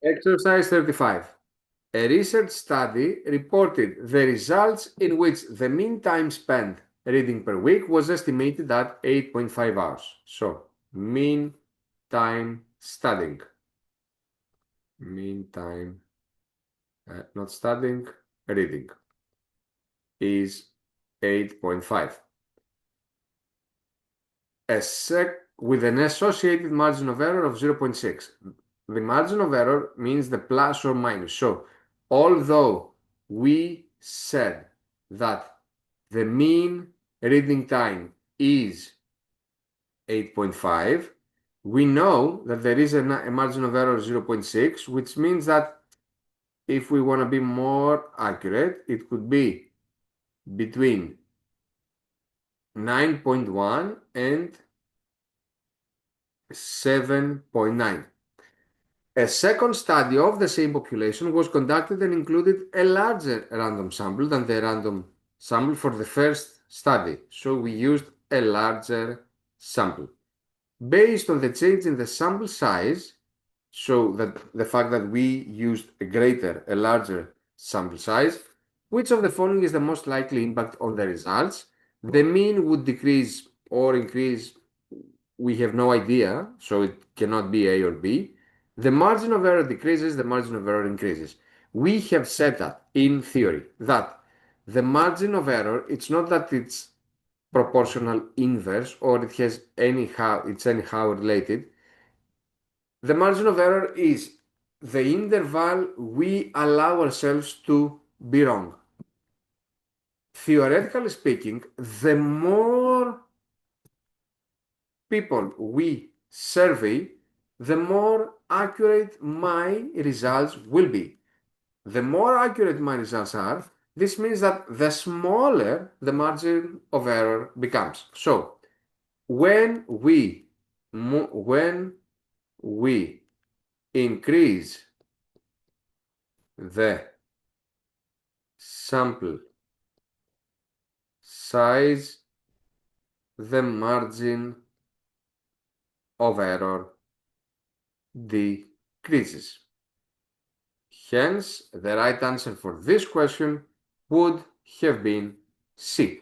Exercise 35. A research study reported the results in which the mean time spent reading per week was estimated at 8.5 hours. So, mean time studying. Mean time, not studying, reading is 8.5. With an associated margin of error of 0.6. The margin of error means the plus or minus. So, although we said that the mean reading time is 8.5, we know that there is a margin of error of 0.6, which means that if we want to be more accurate, it could be between 9.1 and 7.9. A second study of the same population was conducted and included a larger random sample than the random sample for the first study. So we used a larger sample. Based on the change in the sample size, so that the fact that we used a larger sample size, which of the following is the most likely impact on the results? The mean would decrease or increase, we have no idea, so it cannot be A or B. The margin of error decreases, the margin of error increases. We have said that in theory, that the margin of error, it's not that it's proportional inverse or it's anyhow related. The margin of error is the interval we allow ourselves to be wrong. Theoretically speaking, the more people we survey, the more accurate my results will be. The more accurate my results are, this means that the smaller the margin of error becomes. So, when we increase the sample size, the margin of error decreases. Hence, the right answer for this question would have been C.